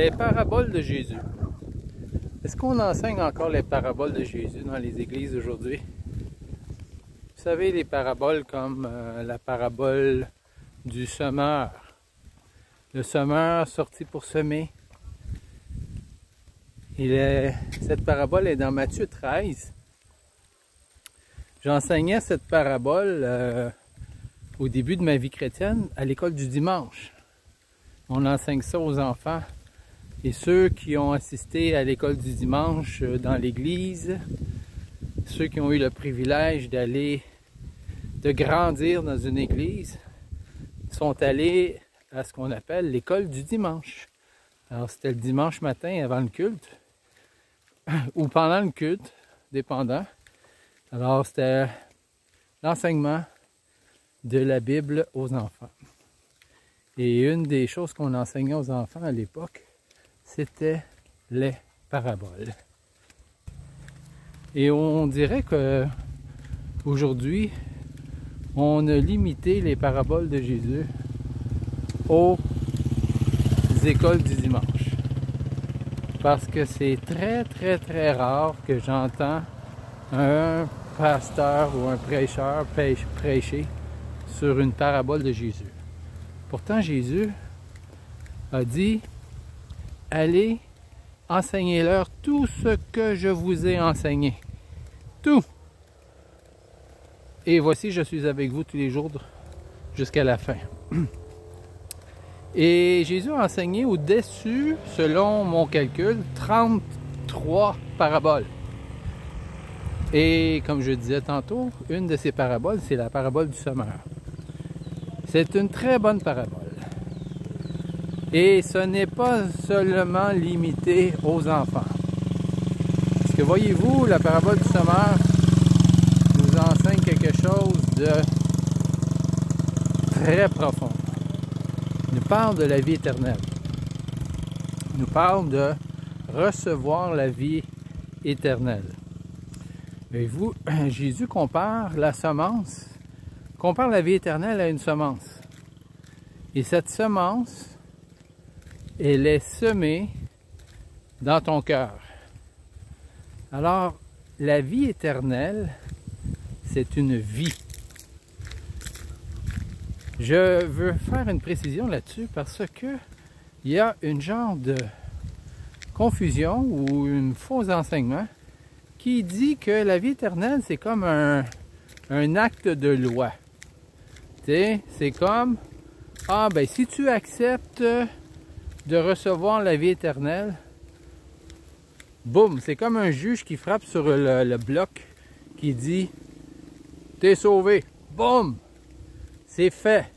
Les paraboles de Jésus. Est-ce qu'on enseigne encore les paraboles de Jésus dans les églises aujourd'hui? Vous savez, les paraboles comme la parabole du semeur. Le semeur sorti pour semer. Cette parabole est dans Matthieu 13. J'enseignais cette parabole au début de ma vie chrétienne à l'école du dimanche. On enseigne ça aux enfants. Et ceux qui ont assisté à l'école du dimanche dans l'église, ceux qui ont eu le privilège de grandir dans une église, sont allés à ce qu'on appelle l'école du dimanche. Alors c'était le dimanche matin avant le culte, ou pendant le culte, dépendant. Alors c'était l'enseignement de la Bible aux enfants. Et une des choses qu'on enseignait aux enfants à l'époque, c'était les paraboles. Et on dirait que aujourd'hui, on a limité les paraboles de Jésus aux écoles du dimanche. Parce que c'est très rare que j'entends un pasteur ou un prêcheur prêcher sur une parabole de Jésus. Pourtant, Jésus a dit: allez, enseignez-leur tout ce que je vous ai enseigné. Tout. Et voici, je suis avec vous tous les jours jusqu'à la fin. Et Jésus a enseigné au-dessus, selon mon calcul, 33 paraboles. Et comme je disais tantôt, une de ces paraboles, c'est la parabole du semeur. C'est une très bonne parabole. Et ce n'est pas seulement limité aux enfants. Parce que voyez-vous, la parabole du semeur nous enseigne quelque chose de très profond. Il nous parle de la vie éternelle. Il nous parle de recevoir la vie éternelle. Voyez-vous, Jésus compare la vie éternelle à une semence. Et cette semence, elle est semée dans ton cœur. Alors, la vie éternelle, c'est une vie. Je veux faire une précision là-dessus parce que il y a une genre de confusion ou un faux enseignement qui dit que la vie éternelle, c'est comme un acte de loi. Tu sais, c'est comme, si tu acceptes de recevoir la vie éternelle, boum, c'est comme un juge qui frappe sur le bloc qui dit: t'es sauvé, boum, c'est fait,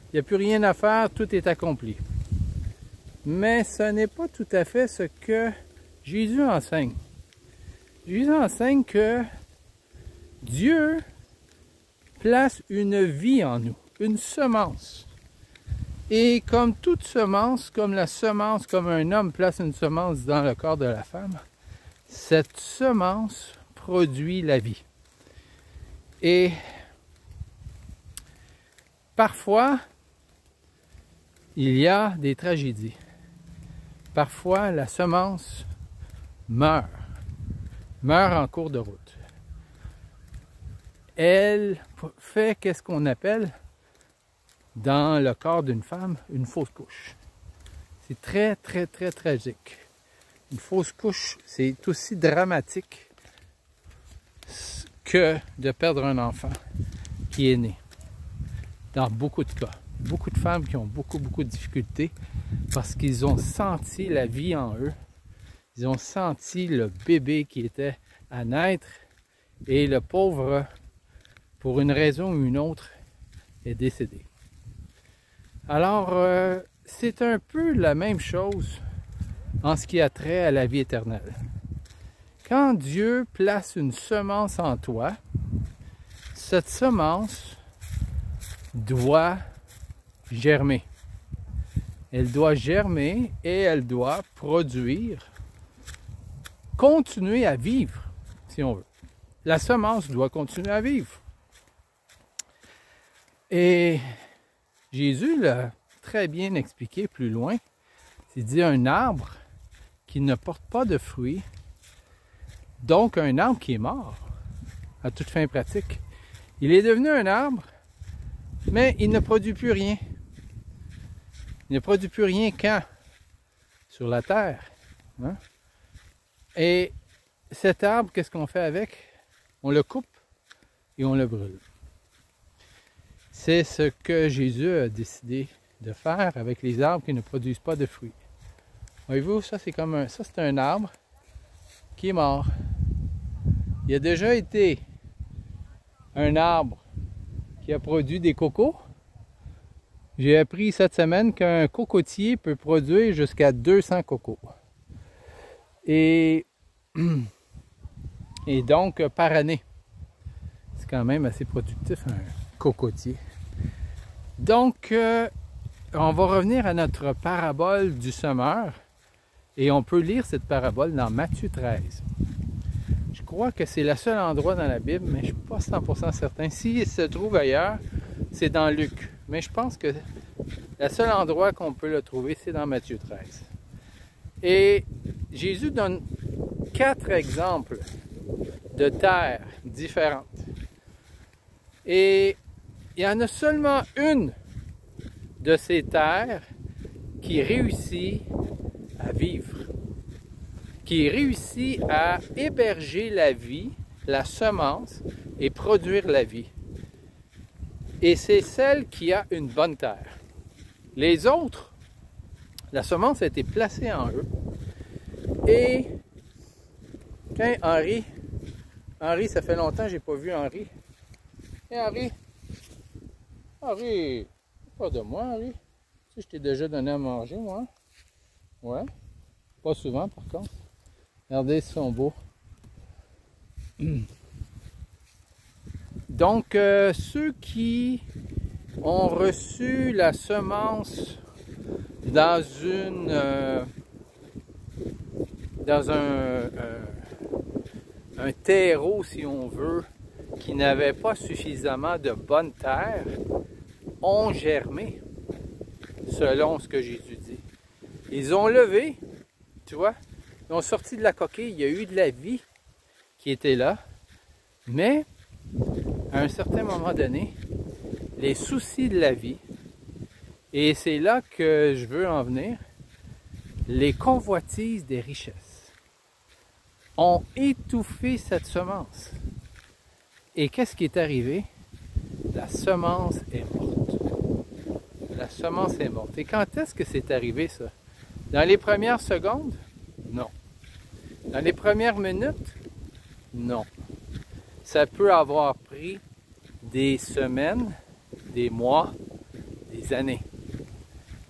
il n'y a plus rien à faire, tout est accompli. Mais ce n'est pas tout à fait ce que Jésus enseigne. Jésus enseigne que Dieu place une vie en nous, une semence. Et comme toute semence, comme un homme place une semence dans le corps de la femme, cette semence produit la vie. Et parfois, il y a des tragédies. Parfois, la semence meurt en cours de route. Elle fait qu'est-ce qu'on appelle dans le corps d'une femme, une fausse couche. C'est très tragique. Une fausse couche, c'est aussi dramatique que de perdre un enfant qui est né. Dans beaucoup de cas. Beaucoup de femmes qui ont beaucoup de difficultés parce qu'ils ont senti la vie en eux. Ils ont senti le bébé qui était à naître et le pauvre, pour une raison ou une autre, est décédé. Alors, c'est un peu la même chose en ce qui a trait à la vie éternelle. Quand Dieu place une semence en toi, cette semence doit germer. Elle doit germer et elle doit produire, continuer à vivre, si on veut. La semence doit continuer à vivre. Et Jésus l'a très bien expliqué plus loin. Il dit un arbre qui ne porte pas de fruits, donc un arbre qui est mort, à toute fin pratique. Il est devenu un arbre, mais il ne produit plus rien. Il ne produit plus rien quand? Sur la terre. Hein? Et cet arbre, qu'est-ce qu'on fait avec? On le coupe et on le brûle. C'est ce que Jésus a décidé de faire avec les arbres qui ne produisent pas de fruits. Voyez-vous, ça c'est comme ça c'est un arbre qui est mort. Il a déjà été un arbre qui a produit des cocos. J'ai appris cette semaine qu'un cocotier peut produire jusqu'à 200 cocos. Et donc, par année. C'est quand même assez productif, un cocotier. Donc, on va revenir à notre parabole du semeur. Et on peut lire cette parabole dans Matthieu 13. Je crois que c'est le seul endroit dans la Bible, mais je ne suis pas 100% certain. S'il se trouve ailleurs, c'est dans Luc. Mais je pense que le seul endroit qu'on peut le trouver, c'est dans Matthieu 13. Et Jésus donne 4 exemples de terres différentes. Et il y en a seulement une de ces terres qui réussit à vivre, qui réussit à héberger la vie, la semence et produire la vie. Et c'est celle qui a une bonne terre. Les autres, la semence a été placée en eux. Et tiens, Henri, ça fait longtemps que je n'ai pas vu Henri. Hey, Henri, pas de moi, Henri. Tu sais, je t'ai déjà donné à manger, moi. Ouais, pas souvent par contre. Regardez, ils sont beaux. Donc, ceux qui ont reçu la semence dans un terreau, si on veut, qui n'avait pas suffisamment de bonne terre, ont germé, selon ce que Jésus dit. Ils ont levé, tu vois, ils ont sorti de la coquille, il y a eu de la vie qui était là, mais à un certain moment donné, les soucis de la vie, et c'est là que je veux en venir, les convoitises des richesses ont étouffé cette semence. Et qu'est-ce qui est arrivé? La semence est morte. La semence est morte. Et quand est-ce que c'est arrivé ça? Dans les premières secondes? Non. Dans les premières minutes? Non. Ça peut avoir pris des semaines, des mois, des années.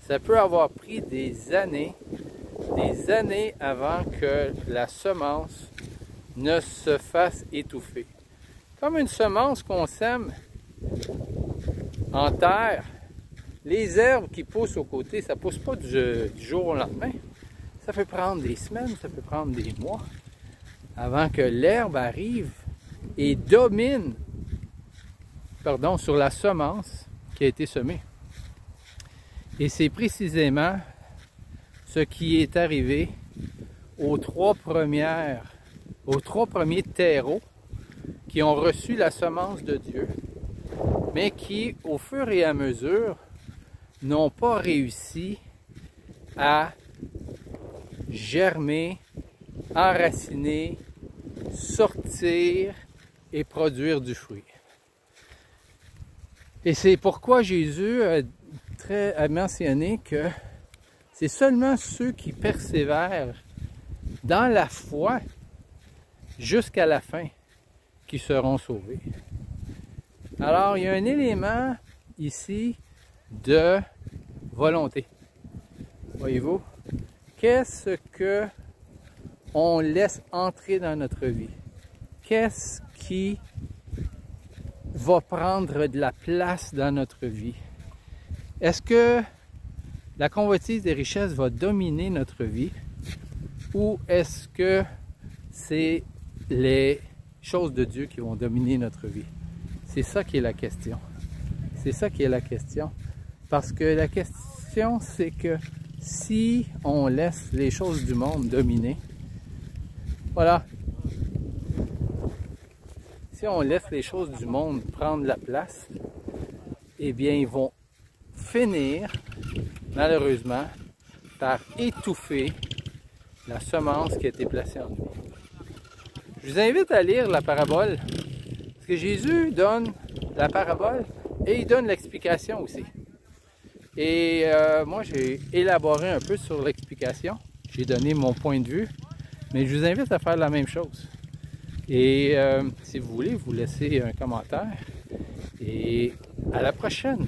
Ça peut avoir pris des années avant que la semence ne se fasse étouffer. Comme une semence qu'on sème en terre, les herbes qui poussent aux côtés, ça ne pousse pas du jour au lendemain. Ça peut prendre des semaines, ça peut prendre des mois avant que l'herbe arrive et domine sur la semence qui a été semée. Et c'est précisément ce qui est arrivé aux trois premiers terreaux qui ont reçu la semence de Dieu, mais qui, au fur et à mesure, n'ont pas réussi à germer, enraciner, sortir et produire du fruit. Et c'est pourquoi Jésus a mentionné que c'est seulement ceux qui persévèrent dans la foi jusqu'à la fin qui seront sauvés. Alors, il y a un élément ici de volonté. Voyez-vous? Qu'est-ce que on laisse entrer dans notre vie? Qu'est-ce qui va prendre de la place dans notre vie? Est-ce que la convoitise des richesses va dominer notre vie? Ou est-ce que c'est les choses de Dieu qui vont dominer notre vie? C'est ça qui est la question. C'est ça qui est la question. Parce que la question, c'est que si on laisse les choses du monde dominer. Voilà. Si on laisse les choses du monde prendre la place, eh bien, ils vont finir, malheureusement, par étouffer la semence qui a été placée en nous. Je vous invite à lire la parabole, parce que Jésus donne la parabole et il donne l'explication aussi. Et moi, j'ai élaboré un peu sur l'explication, j'ai donné mon point de vue, mais je vous invite à faire la même chose. Et si vous voulez, vous laissez un commentaire et à la prochaine!